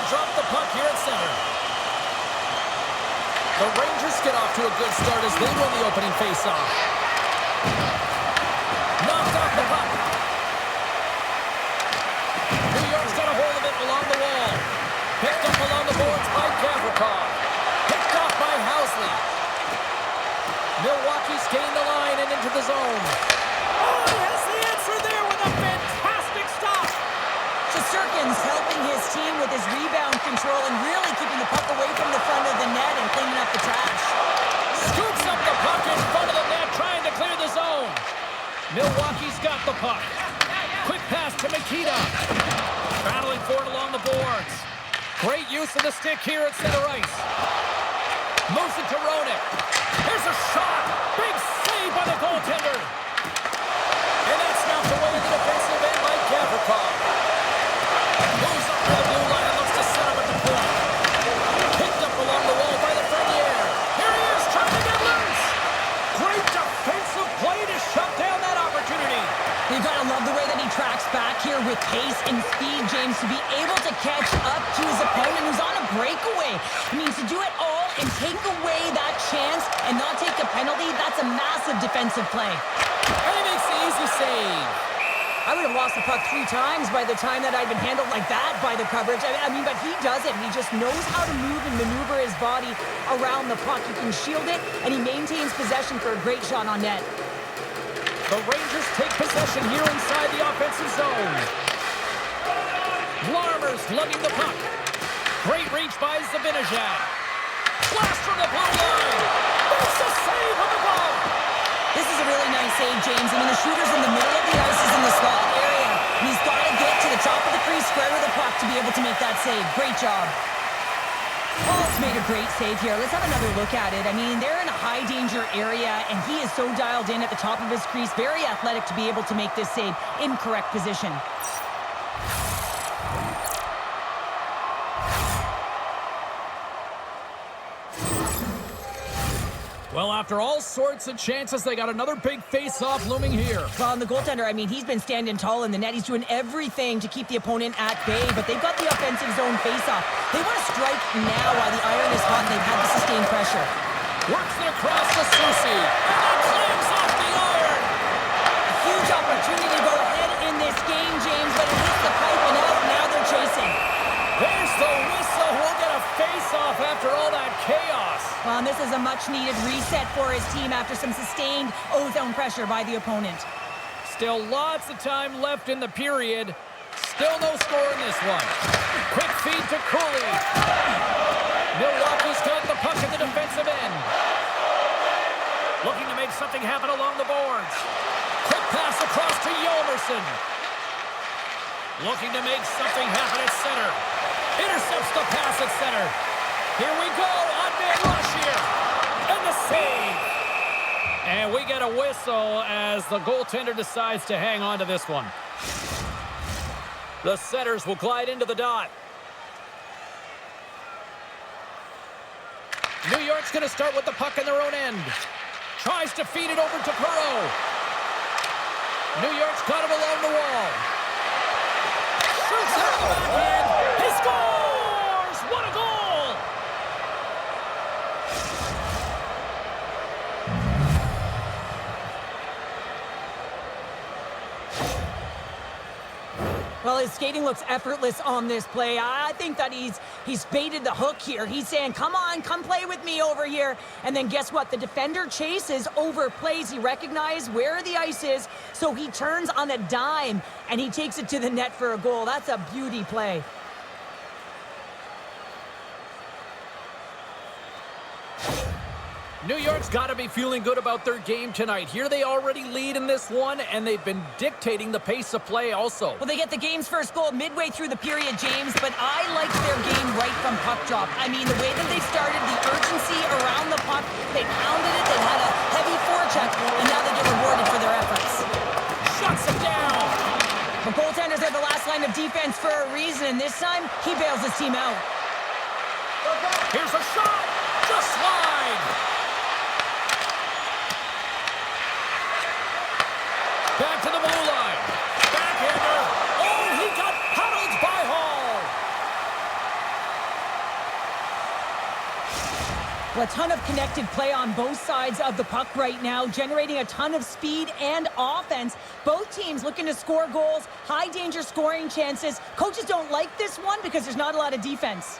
drop the puck here at center. The Rangers get off to a good start as they win the opening faceoff. Knocked off the puck. New York's got a hold of it along the wall. Picked up along the boards by Gavrikov. Picked off by Housley. Milwaukee's gained the line and into the zone. Oh, he has the answer there with a fantastic stop. Shesterkin's helping his team with his rebound control and really keeping the puck away from the front of the net and cleaning up the trash. Scoops up the puck in front of the net, trying to clear the zone. Milwaukee's got the puck. Quick pass to Mikita. Battling for it along the boards. Great use of the stick here at center ice. Moves it to Roenick. Here's a shot. Big save by the goaltender. And that's knocked away in the defensive end by Gavrikov. Moves up to the blue line and looks to set up at the point. Picked up along the wall by the Fernier. Here he is trying to get loose. Great defensive play to shut down that opportunity. You've got to love the way that he tracks back here with pace and speed, James, to be able to catch up to his opponent who's on a breakaway. I mean, to do it all and take away that chance and not take a penalty, that's a massive defensive play. And he makes the easy save. I would have lost the puck 3 times by the time that I'd been handled like that by the coverage. I mean, but he does it. He just knows how to move and maneuver his body around the puck. He can shield it, and he maintains possession for a great shot on net. The Rangers take possession here inside the offensive zone. Larmer's lugging the puck. Great reach by Zibanejad. Blast from the blue line. Makes a save with the ball. This is a really nice save, James. I mean, the shooter's in the middle of the ice, is in the slot area. And he's got to get to the top of the crease square with the puck to be able to make that save. Great job. Paul's made a great save here. Let's have another look at it. I mean, they're in a high-danger area, and he is so dialed in at the top of his crease. Very athletic to be able to make this save in correct position. Well, after all sorts of chances, they got another big face-off looming here. Well, and the goaltender, I mean, he's been standing tall in the net. He's doing everything to keep the opponent at bay, but they've got the offensive zone face-off. They want to strike now while the iron is hot, and they've had to sustain pressure. Works it across to Soucy. And climbs off the iron. A huge opportunity to go ahead in this game, James, but it hits the pipe and out. Now they're chasing. There's the whistle. We'll get a face-off after all that chaos. Well, and this is a much-needed reset for his team after some sustained O-zone pressure by the opponent. Still lots of time left in the period. Still no score in this one. Quick feed to Cooley. Milwaukee's got the puck in the defensive end. Looking to make something happen along the boards. Quick pass across to Yolmerson. Looking to make something happen at center. Intercepts the pass at center. Here we go. On-man rush here. And the save. And we get a whistle as the goaltender decides to hang on to this one. The setters will glide into the dot. New York's going to start with the puck in their own end. Tries to feed it over to Perreault. New York's got it along the wall. Shoots it out the backhand. He scores! What a goal! Well, his skating looks effortless on this play. I think that he's baited the hook here. He's saying, come on, come play with me over here. And then guess what? The defender chases, overplays. He recognizes where the ice is, so he turns on a dime, and he takes it to the net for a goal. That's a beauty play. New York's got to be feeling good about their game tonight. Here they already lead in this one, and they've been dictating the pace of play also. Well, they get the game's first goal midway through the period, James, but I like their game right from puck drop. I mean, the way that they started, the urgency around the puck, they pounded it, they had a heavy forecheck, and now they get rewarded for their efforts. Shuts it down! The goaltenders are the last line of defense for a reason, and this time, he bails his team out. Here's a shot! Just slide! Back to the blue line. Backhander. Oh, he got paddled by Hall. Well, a ton of connected play on both sides of the puck right now, generating a ton of speed and offense. Both teams looking to score goals, high danger scoring chances. Coaches don't like this one because there's not a lot of defense.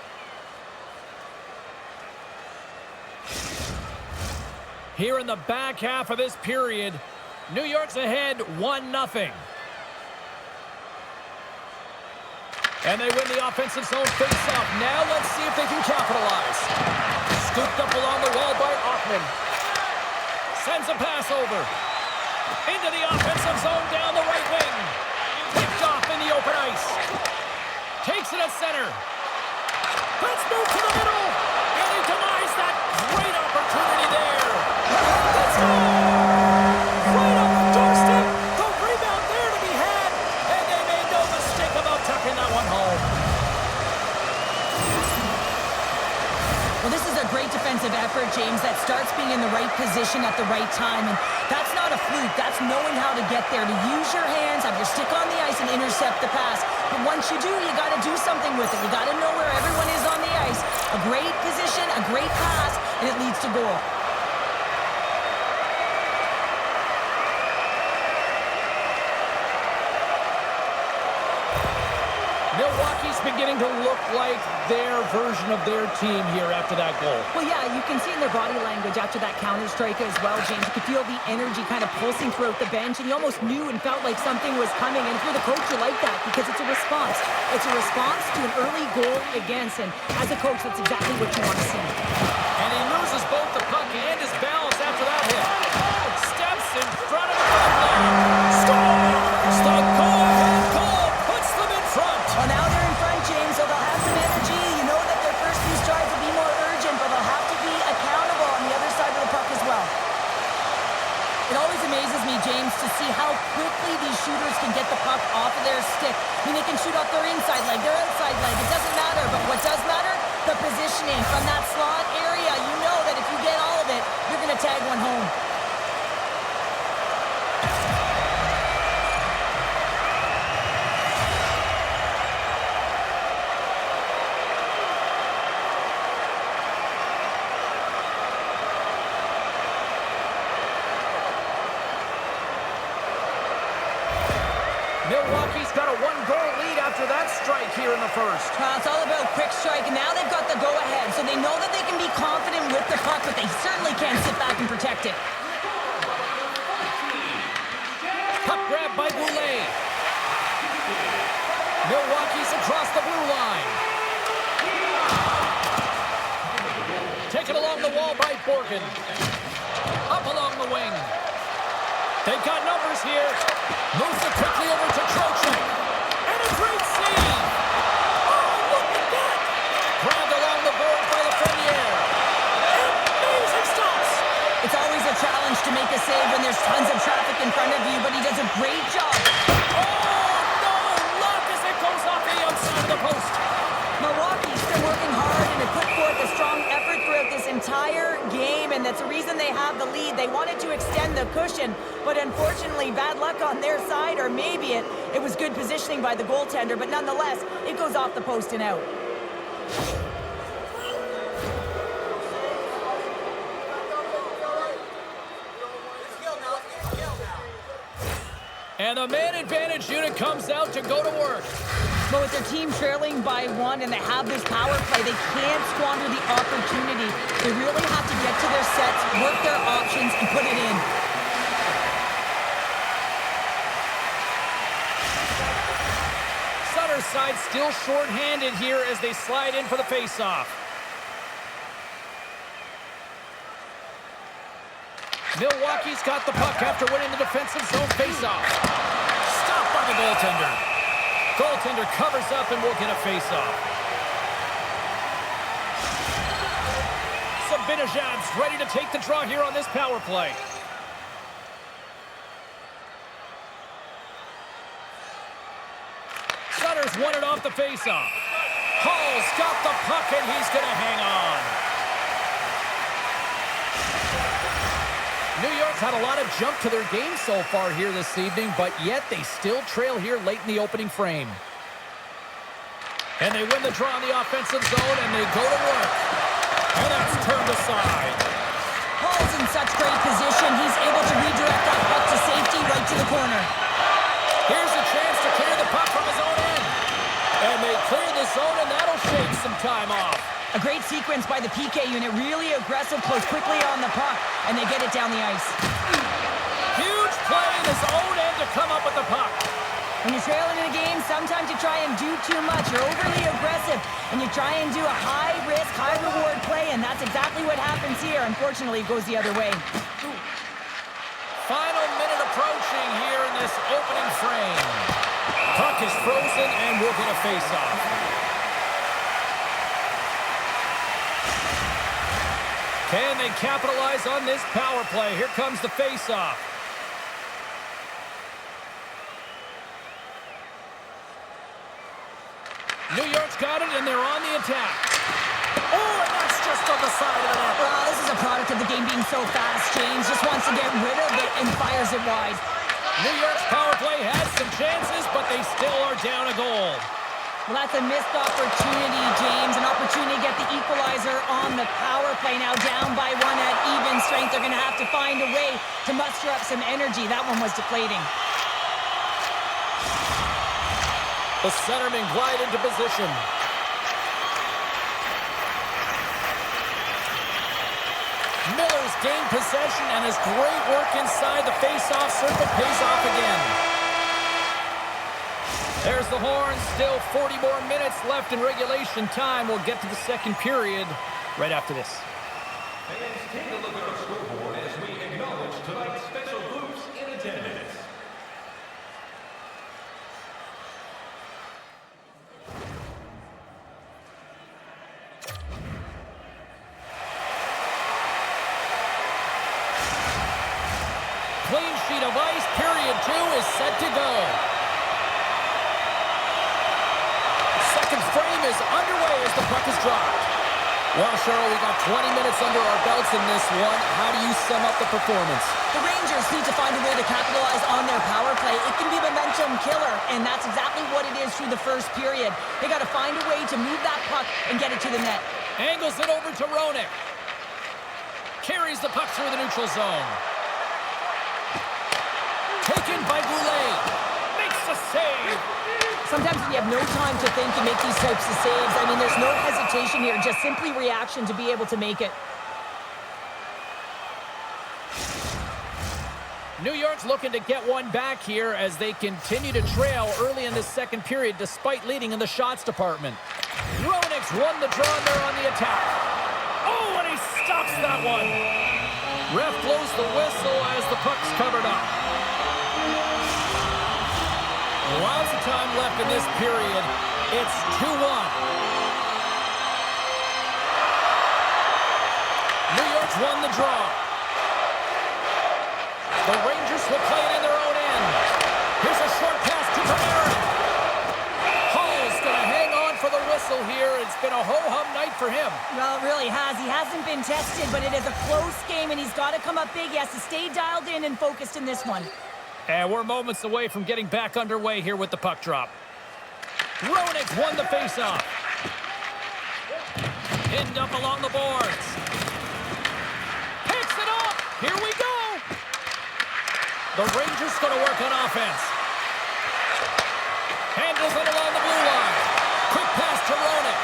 Here in the back half of this period, New York's ahead 1-0. And they win the offensive zone face-off. Now let's see if they can capitalize. Scooped up along the wall by Offman. Sends a pass over. Into the offensive zone down the right wing. Picked off in the open ice. Takes it at center. Let's move to the middle. And he denies that great opportunity there. Let's go. Right on the doorstep. The rebound there to be had. And they made no mistake about tucking that one home. Well, this is a great defensive effort, James, that starts being in the right position at the right time. And that's not a fluke. That's knowing how to get there, to use your hands, have your stick on the ice, and intercept the pass. But once you do, you got to do something with it. You got to know where everyone is on the ice. A great position, a great pass, and it leads to goal. Milwaukee's beginning to look like their version of their team here after that goal. Well, yeah, you can see in their body language after that counter strike as well, James. You could feel the energy kind of pulsing throughout the bench, and you almost knew and felt like something was coming. And if you're the coach, you like that because it's a response. It's a response to an early goal against, and as a coach, that's exactly what you want to see. And he loses both the puck and his balance after that hit. Steps in front of the net. Scores! The go-ahead goal puts them in front. Well, now they're in front, James, so they'll have some energy. You know that their first few strides will be more urgent, but they'll have to be accountable on the other side of the puck as well. It always amazes me, James, to see how quickly these shooters can get the puck off of their stick. I mean, they can shoot off their inside leg, their outside leg. It doesn't matter, but what does matter? The positioning from that slot area. You know that if you get all of it, you're going to tag one home. Milwaukee's got a one-goal lead after that strike here in the first. It's all about quick strike, and now they've got the go-ahead, so they know that they can be confident with the puck, but they certainly can't sit back and protect it. Puck grab by Goulet. Milwaukee's across the blue line. Taken along the wall by Borgen. Up along the wing. They've got numbers here. Moves it quickly over to Trocheck. And a great save. Oh, look at that. Grabbed along the board by Lafreniere. Amazing stops. It's always a challenge to make a save when there's tons of traffic in front of you, but he does a great job. Oh, no. Luck as it goes off the outside of the post. Milwaukee's been working hard and have put forth a strong effort throughout this entire game, and that's the reason they have the lead. They wanted to extend the cushion, but unfortunately, bad luck on their side, or maybe it was good positioning by the goaltender, but nonetheless, it goes off the post and out. And the man advantage unit comes out to go to work. But with their team trailing by one and they have this power play, they can't squander the opportunity. They really have to get to their sets, work their options, and put it in. Sutter's side still short-handed here as they slide in for the face-off. Milwaukee's got the puck after winning the defensive zone face-off. Stopped by the goaltender. Goaltender covers up and will get a face-off. Sabinajad's ready to take the draw here on this power play. Sutter's won it off the face-off. Hall's got the puck and he's going to hang on. New York's had a lot of jump to their game so far here this evening, but yet they still trail here late in the opening frame. And they win the draw in the offensive zone, and they go to work. And that's turned aside. Hall's in such great position. He's able to redirect that puck to safety right to the corner. Here's a chance to clear the puck from his own end. And they clear the zone, and that'll shave some time off. A great sequence by the PK unit. Really aggressive, close quickly on the puck, and they get it down the ice. Huge play in his own end to come up with the puck. When you're trailing in a game, sometimes you try and do too much. You're overly aggressive, and you try and do a high-risk, high-reward play, and that's exactly what happens here. Unfortunately, it goes the other way. Final minute approaching here in this opening frame. Puck is frozen, and we'll get a face-off. Can they capitalize on this power play? Here comes the face-off. New York's got it, and they're on the attack. Oh, and that's just on the side of the net. Well, this is a product of the game being so fast. James just wants to get rid of it and fires it wide. New York's power play has some chances, but they still are down a goal. Well, that's a missed opportunity, James. An opportunity to get the equalizer on the power play. Now down by one at even strength. They're going to have to find a way to muster up some energy. That one was deflating. The centerman glide into position. Miller's gained possession, and his great work inside the face-off circle pays off again. There's the horn. Still 40 more minutes left in regulation time. We'll get to the second period right after this. Fans, take a look at our scoreboard as we acknowledge tonight's special groups in attendance. Clean sheet of ice. Period 2 is set to go. Second frame is underway as the puck is dropped. Well, Cheryl, we got 20 minutes under our belts in this one. How do you sum up the performance? The Rangers need to find a way to capitalize on their power play. It can be a momentum killer, and that's exactly what it is through the first period. They got to find a way to move that puck and get it to the net. Angles it over to Roenick. Carries the puck through the neutral zone. Taken by Goulet. Makes the save. Sometimes when you have no time to think, you make these types of saves. I mean, there's no hesitation here, just simply reaction to be able to make it. New York's looking to get one back here as they continue to trail early in the second period despite leading in the shots department. Roenick's won the draw and they're on the attack. Oh, and he stops that one. Ref blows the whistle as the puck's covered up. Lots of time left in this period. It's 2-1. New York's won the draw. The Rangers will play it in their own end. Here's a short pass to Panarin. Hall's going to hang on for the whistle here. It's been a ho-hum night for him. Well, it really has. He hasn't been tested, but it is a close game, and he's got to come up big. He has to stay dialed in and focused in this one. And we're moments away from getting back underway here with the puck drop. Roenick won the faceoff. Pinned up along the boards. Picks it up. Here we go. The Rangers going to work on offense. Handles it along the blue line. Quick pass to Roenick.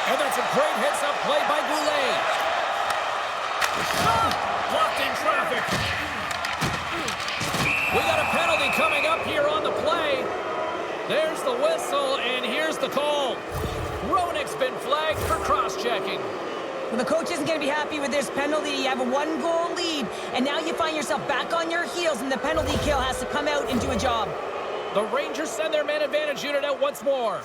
And that's a great heads-up play by Goulet. Blocked in traffic. We got a penalty coming up here on the play. There's the whistle, and here's the call. Roenick's been flagged for cross-checking. Well, the coach isn't going to be happy with this penalty. You have a one-goal lead, and now you find yourself back on your heels, and the penalty kill has to come out and do a job. The Rangers send their man advantage unit out once more.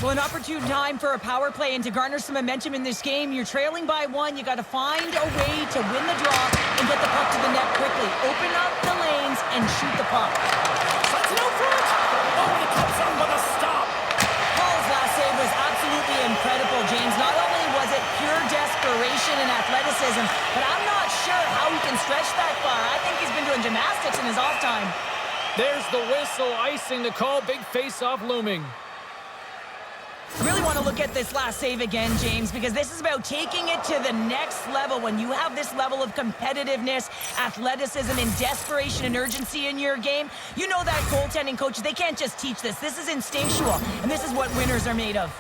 Well, an opportune time for a power play and to garner some momentum in this game. You're trailing by one. You got to find a way to win the draw and get the puck to the net quickly. Open up the lanes and shoot the puck. That's it out front. Oh, and it comes up with a stop. Paul's last save was absolutely incredible, James. Not only was it pure desperation and athleticism, but I'm not sure how he can stretch that far. I think he's been doing gymnastics in his off time. There's the whistle, icing the call. Big face-off looming. I really want to look at this last save again, James, because this is about taking it to the next level. When you have this level of competitiveness, athleticism, and desperation and urgency in your game, you know that goaltending coaches, they can't just teach this. This is instinctual, and this is what winners are made of.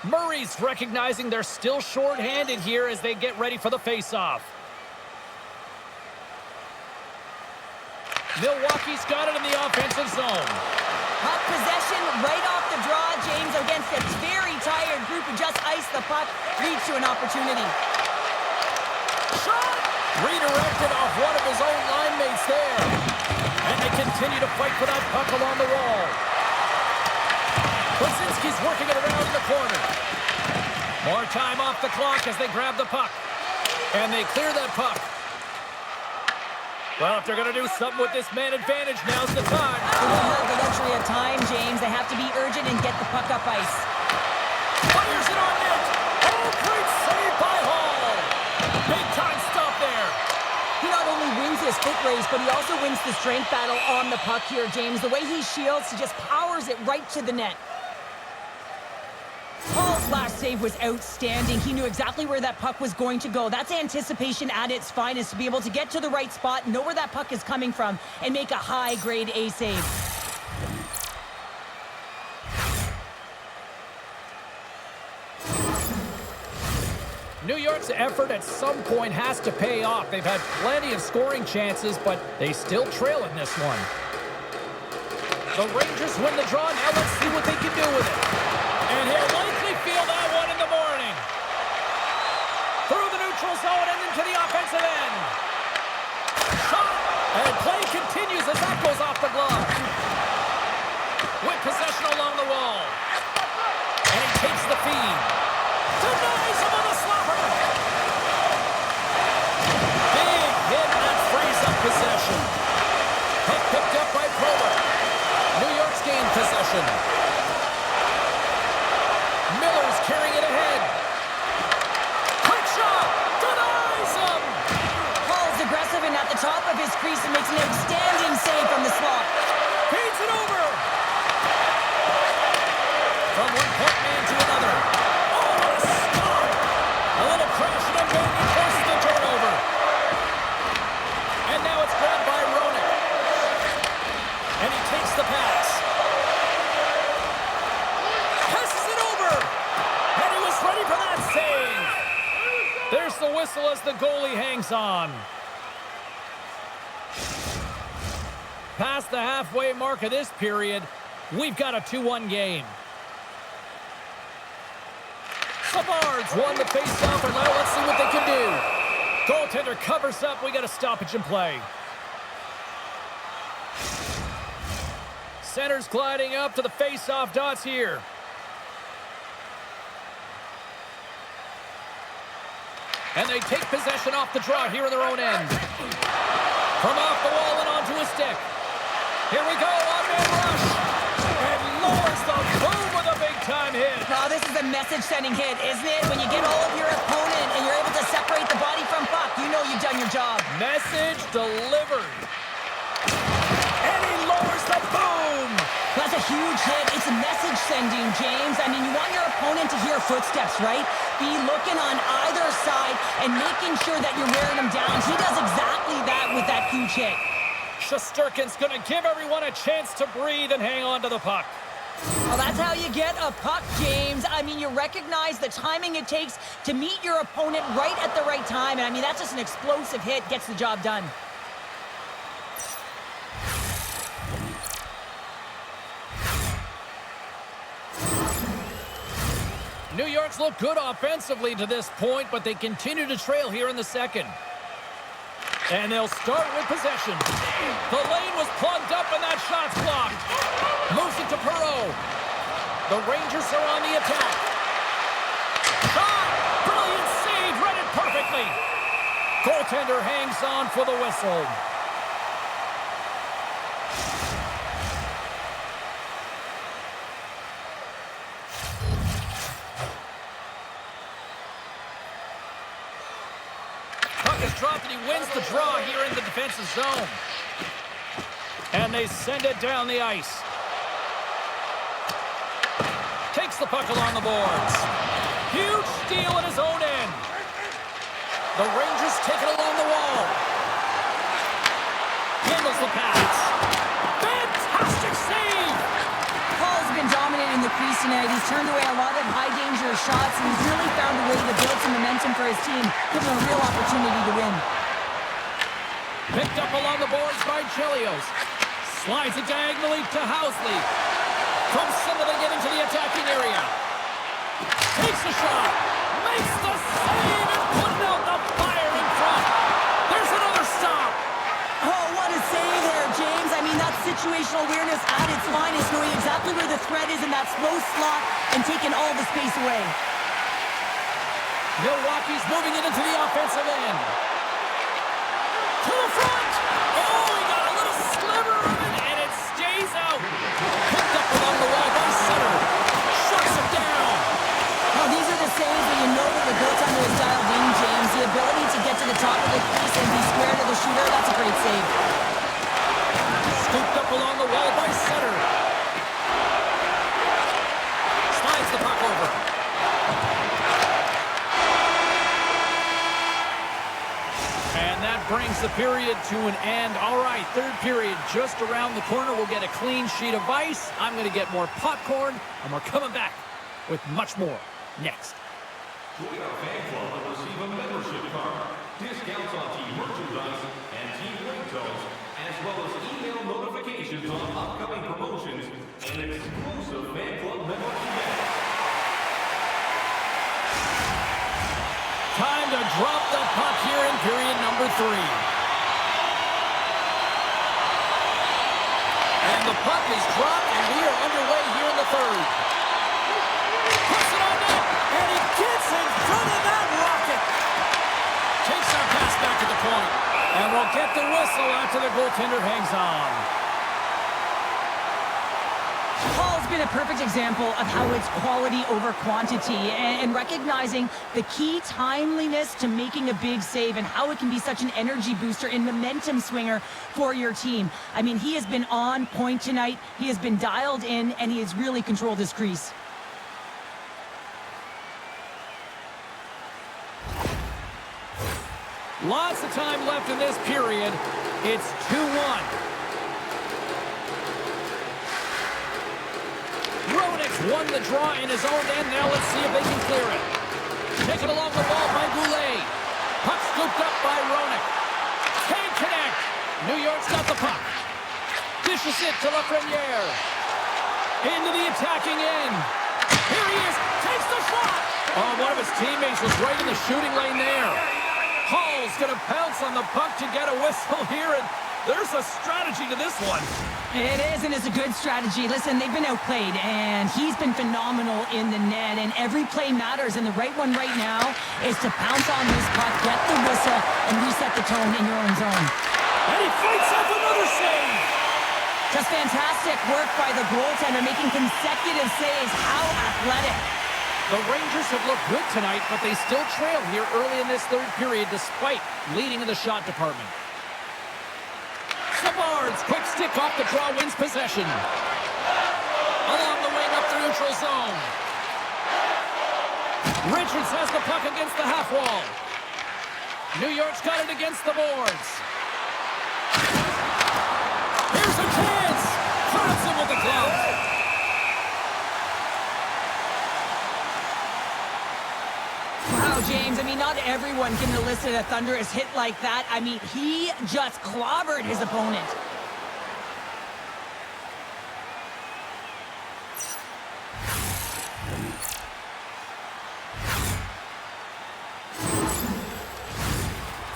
Murray's recognizing they're still short-handed here as they get ready for the face-off. Milwaukee's got it in the offensive zone. Puck possession right off the draw, James, against a very tired group who just iced the puck, leads to an opportunity. Shot! Redirected off one of his own line mates there. And they continue to fight for that puck along the wall. Brzezinski's working it around in the corner. More time off the clock as they grab the puck. And they clear that puck. Well, if they're going to do something with this man advantage, now's the time. They don't have the luxury of time, James. They have to be urgent and get the puck up ice. Fires it on net. Oh, great save by Hall. Big time stop there. He not only wins his foot race, but he also wins the strength battle on the puck here, James. The way he shields, he just powers it right to the net. Hall's last save was outstanding. He knew exactly where that puck was going to go. That's anticipation at its finest, to be able to get to the right spot, know where that puck is coming from, and make a high-grade A save. New York's effort at some point has to pay off. They've had plenty of scoring chances, but they still trail in this one. The Rangers win the draw. Now let's see what they can do with it. And he'll likely feel that one in the morning. Through the neutral zone and into the offensive end. Shot! And play continues as that goes off the glove. With possession along the wall. And he takes the feed. Denies him on the slapper. Big hit that frees up possession. Puck picked up by Prober. New York's gained possession. Miller's carrying it ahead. Quick shot! Denies him! Hall's aggressive and at the top of his crease and makes an outstanding save from the slot. Feeds it over! From one point man to another. Oh, what a stop! A little crash and a bang forces the turnover. And now it's grabbed by Roenick. And he takes the pass. Passes it over! And he was ready for that save! There's the whistle as the goalie hangs on. Past the halfway mark of this period, we've got a 2-1 game. Savard's won the face-off, and now let's see what they can do. Goaltender covers up. We got a stoppage in play. Center's gliding up to the face-off dots here. And they take possession off the draw here in their own end. From off the wall and onto a stick. Here we go, on-man rush. And lowers the boom with a big-time hit. Now, this is a message-sending hit, isn't it? When you get all of your opponent and you're able to separate the body from puck, you know you've done your job. Message delivered. And he lowers the boom. That's a huge hit. It's a message sending, James. I mean, you want your opponent to hear footsteps, right? Be looking on either side and making sure that you're wearing them down. He does exactly that with that huge hit. Shesterkin's going to give everyone a chance to breathe and hang on to the puck. Well, that's how you get a puck, James. I mean, you recognize the timing it takes to meet your opponent right at the right time. And I mean, that's just an explosive hit. Gets the job done. New York's looked good offensively to this point, but they continue to trail here in the second. And they'll start with possession. The lane was plugged up and that shot's blocked. Moves it to Perreault. The Rangers are on the attack. Shot! Brilliant save, read it perfectly. Goaltender hangs on for the whistle. Dropped and he wins the draw here in the defensive zone. And they send it down the ice. Takes Takes the puck along the boards. Huge steal at his own end. The Rangers take it along the wall. Handles the pass. Fantastic save! Paul's been dominant in the crease tonight. He's turned away a lot of high-danger shots, and he's really found a way to build some momentum for his team, giving him a real opportunity to win. Picked up along the boards by Chelios. Slides it diagonally to Housley. From center they get into the attacking area. Takes the shot. Makes the save and putting out the fire in front. There's another stop. Oh, what a save there, James. I mean, that's situational awareness at its finest, knowing exactly where the threat is in that slow slot and taking all the space away. Milwaukee's moving it into the offensive end. To the front. Oh, he got a little sliver of it, and it stays out. Picked up along the wall by center. Shuts him down. Well, these are the saves that you know that the goaltender is dialed in, James. The ability to get to the top of the crease and be square to the shooter, that's a great save. Scooped up along the wall by center. Slides the puck over. And that brings the period to an end. All right, third period just around the corner. We'll get a clean sheet of ice. I'm going to get more popcorn, and we're coming back with much more next. Join our fan club and receive a membership card, discounts on team merchandise and team ringtones, as well as email notifications on upcoming promotions and exclusive fan club member events. Time to drop the puck here in period number 3. And the puck is dropped, and we are underway here in the third. Puts it on net, and he gets in front of that rocket. Takes our pass back to the point, and we'll get the whistle after the goaltender hangs on. Paul's been a perfect example of how it's quality over quantity and recognizing the key timeliness to making a big save and how it can be such an energy booster and momentum swinger for your team. I mean, he has been on point tonight. He has been dialed in, and he has really controlled his crease. Lots of time left in this period. It's 2-1. Roenick's won the draw in his own end. Now let's see if they can clear it. Taken along the wall by Goulet. Puck scooped up by Roenick. Can't connect. New York's got the puck. Dishes it to Lafreniere. Into the attacking end. Here he is. Takes the shot. Oh, one of his teammates was right in the shooting lane there. Hall's going to pounce on the puck to get a whistle here, and there's a strategy to this one. It is, and it's a good strategy. Listen, they've been outplayed, and he's been phenomenal in the net, and every play matters, and the right one right now is to pounce on this puck, get the whistle, and reset the tone in your own zone. And he fights off another save. Just fantastic work by the goaltender, making consecutive saves. How athletic. The Rangers have looked good tonight, but they still trail here early in this third period despite leading in the shot department. Savard's quick stick off the draw wins possession. Along the wing up the neutral zone. Richards has the puck against the half wall. New York's got it against the boards. Here's a chance. Crowds him with the glove. Wow, James, I mean, not everyone can elicit a thunderous hit like that. I mean, he just clobbered his opponent.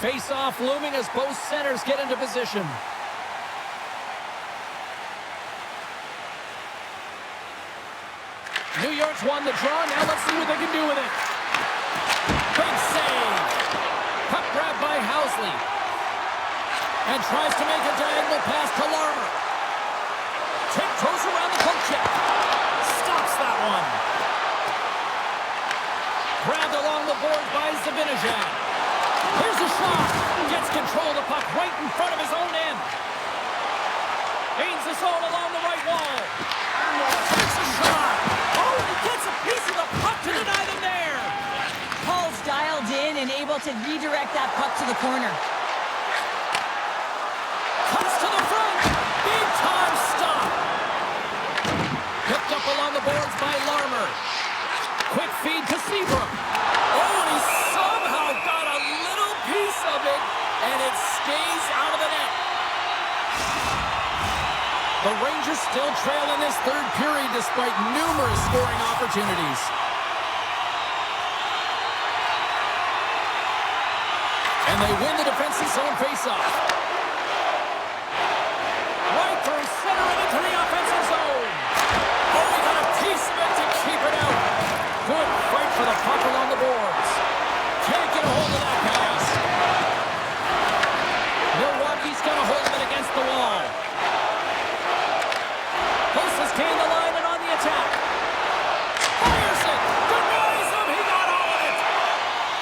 Face-off looming as both centers get into position. New York's won the draw. Now let's see what they can do with it. Big save. Puck grab by Housley. And tries to make a diagonal pass to Larmer. Tiptoes around the poke check. Stops that one. Grabbed along the board by Zibanejad. Here's a shot. Gets control of the puck right in front of his own end. Gains the zone along the right wall. Takes a shot. Oh, he gets a piece of the puck to deny them there. Paul's dialed in and able to redirect that puck to the corner. Comes to the front. Big time stop. Picked up along the boards by Larmer. Quick feed to Seabrook. Oh, and he somehow got a little piece of it, and it stays out of the net. The Rangers still trail in this third period despite numerous scoring opportunities. And they win the defensive zone faceoff. Right through center and into the offensive zone. Oh, he got a piece of it to keep it out. Good fight for the puck along the boards. Can't get a hold of that pass. Milwaukee's got a hold of it against the wall. Closest came the line and on the attack. Fires it. Denies him. He got all of it.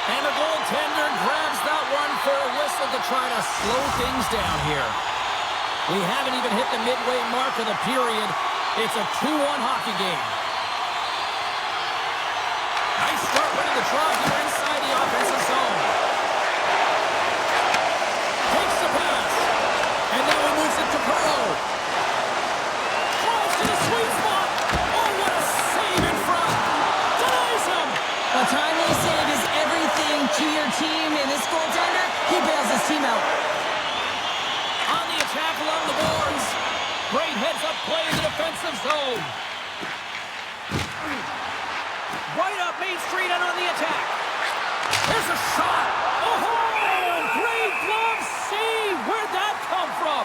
And the goaltender grabs that one for a whistle to try to slow things down here. We haven't even hit the midway mark of the period. It's a 2-1 hockey game. Nice start winning the draw here inside the offensive zone. Takes the pass. And now he moves it to Perreault. Tries to the sweet spot. Oh, what a save in front. Denies him. A timely save is everything to your team, and this goaltender, he bails his team out. On the attack along the boards. Great heads-up play in the defensive zone. Right up Main Street and on the attack. There's a shot. Oh, great glove save. Where'd that come from?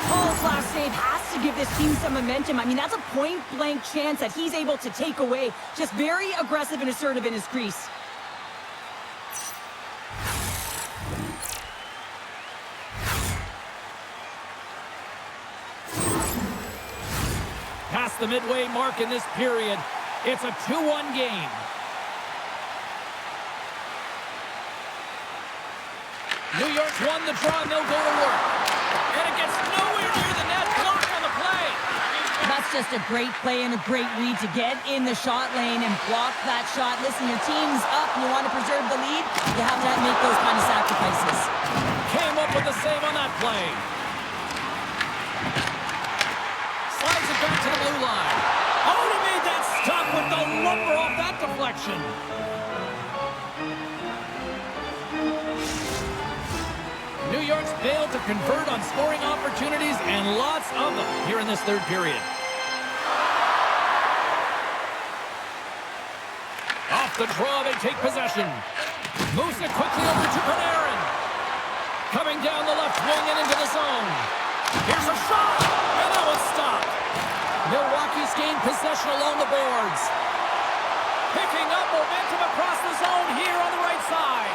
Paul's last save has to give this team some momentum. I mean, that's a point-blank chance that he's able to take away. Just very aggressive and assertive in his crease. Past the midway mark in this period, it's a 2-1 game. New York's won the draw and they'll go to work. And it gets nowhere near the net. Block on the play. That's just a great play and a great read to get in the shot lane and block that shot. Listen, your team's up and you want to preserve the lead, you have to make those kind of sacrifices. Came up with the save on that play. Slides it back to the blue line. Oh, he made that stop with the lumber off that deflection. New York's failed to convert on scoring opportunities, and lots of them here in this third period. Off the draw, they take possession. Moves it quickly over to Panarin. Coming down the left wing and into the zone. Here's a shot, and that was stopped. Milwaukee's gained possession along the boards. Picking up momentum across the zone here on the right side.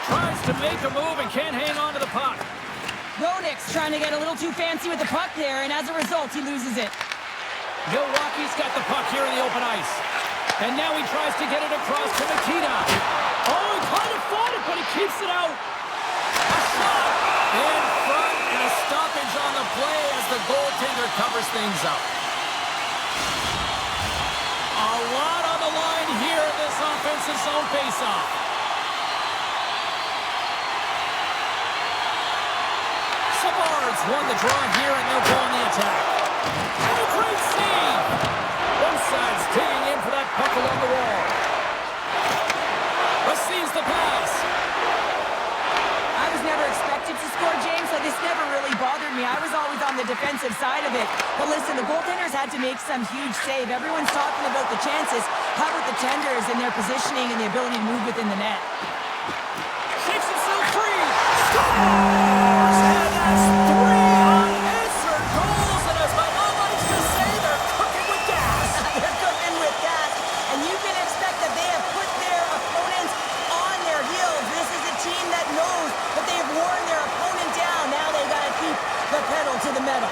Tries to make a move and can't hang on to the puck. Roddick's trying to get a little too fancy with the puck there, and as a result, he loses it. Milwaukee's got the puck here in the open ice. And now he tries to get it across to Nikita. Oh, he kind of fought it, but he keeps it out. A shot in front and a stoppage on the play as the goaltender covers things up. A lot on the line here in this offensive zone faceoff. Savard's won the draw here and they'll go on the attack. And a great save. Both sides digging in for that puck along the wall. Receives the pass. I was never expected to score, James, so this never really bothered me. I was always on the defensive side of it. But listen, the goaltenders had to make some huge save. Everyone's talking about the chances. How about the tenders and their positioning and the ability to move within the net? Shakes himself free. Scores! And that's 3 unanswered goals. And as my mom likes to say, they're cooking with gas. They're cooking with gas. And you can expect that they have put their opponents on their heels. This is a team that knows that they've worn their opponent down. Now they got to keep the pedal to the metal.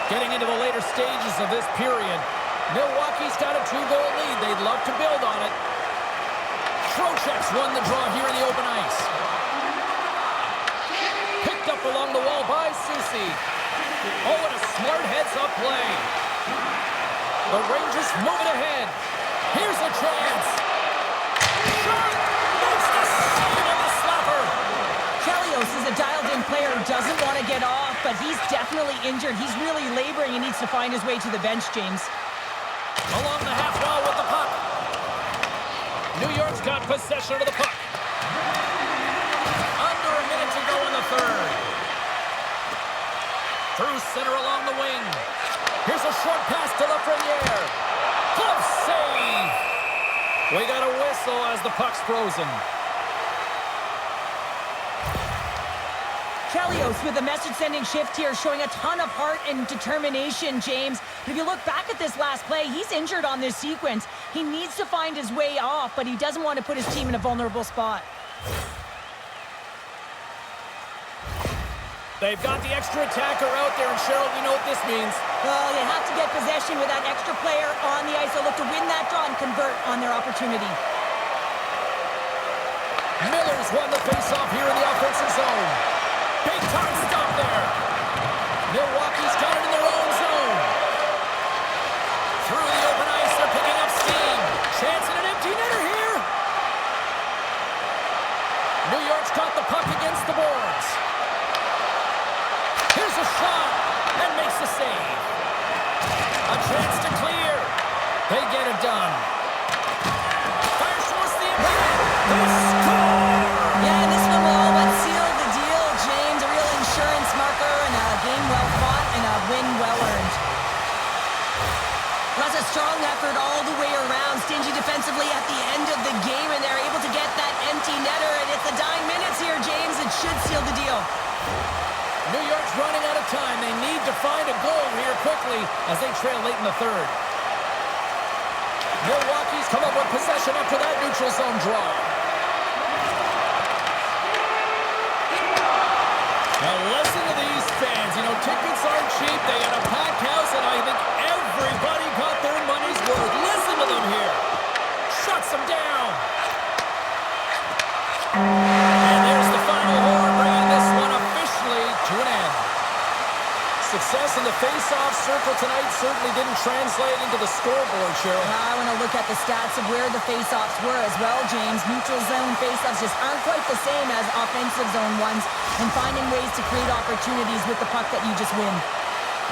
Getting into the later stages of this period. Milwaukee's got a 2-goal lead. They'd love to build on it. Trocheck's won the draw here in the open ice. Picked up along the wall by Soucy. Oh, and a smart heads-up play. The Rangers move it ahead. Here's a chance. Shot! Makes the save on the slapper. Chelios is a dialed-in player who doesn't want to get off, but he's definitely injured. He's really laboring and needs to find his way to the bench, James. Along the half wall with the puck. New York's got possession of the puck. Under a minute to go in the third. Through center along the wing. Here's a short pass to Lafreniere. Glove save. We got a whistle as the puck's frozen. Chelios with a message-sending shift here, showing a ton of heart and determination, James. But if you look back at this last play, he's injured on this sequence. He needs to find his way off, but he doesn't want to put his team in a vulnerable spot. They've got the extra attacker out there, and Cheryl, we know what this means. Well, they have to get possession with that extra player on the ice. They'll look to win that draw and convert on their opportunity. Miller's won the faceoff here in the offensive zone. Big time stop there. Milwaukee's got it in their own zone. Through the open ice, they're picking up steam. Chance at an empty netter here. New York's got the puck against the boards. Here's a shot and makes the save. A chance to clear. They get it done. Fires towards the impact. They score! Yeah, this one will all but seal the deal, James. A real insurance marker and a game well fought and a win well earned. That's a strong effort all the way around. Stingy defensively at the end of the game, and they're able to get that empty netter. And it's the dying minutes here, James. It should seal the deal. New York's running out of time. They need to find a goal here quickly as they trail late in the third. Milwaukee's come up with possession after that neutral zone draw. Now listen to these fans. You know, tickets aren't cheap. They had a packed house, and I think everybody got their money's worth. Listen to them here. Shuts them down. And there's the final horn, bringing this one officially to an end. Success in the face-off circle tonight certainly didn't translate into the scoreboard, Cheryl. I want to look at the stats of where the face-offs were as well, James. Neutral zone face-offs just aren't quite the same as offensive zone ones, and finding ways to create opportunities with the puck that you just win.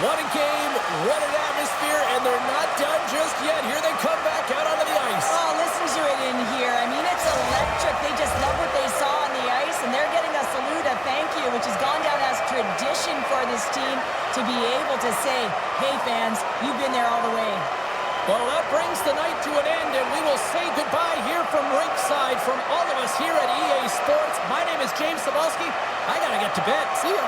What a game, what an atmosphere, and they're not done just yet. Here they come back out onto the ice. Oh, listen to it in here. I mean, it's electric. They just love what they saw on the ice, and they're getting a salute, a thank you, which has gone down as tradition for this team to be able to say, hey, fans, you've been there all the way. Well, that brings the night to an end, and we will say goodbye here from ringside from all of us here at EA Sports. My name is James Cebulski. I got to get to bed. See ya.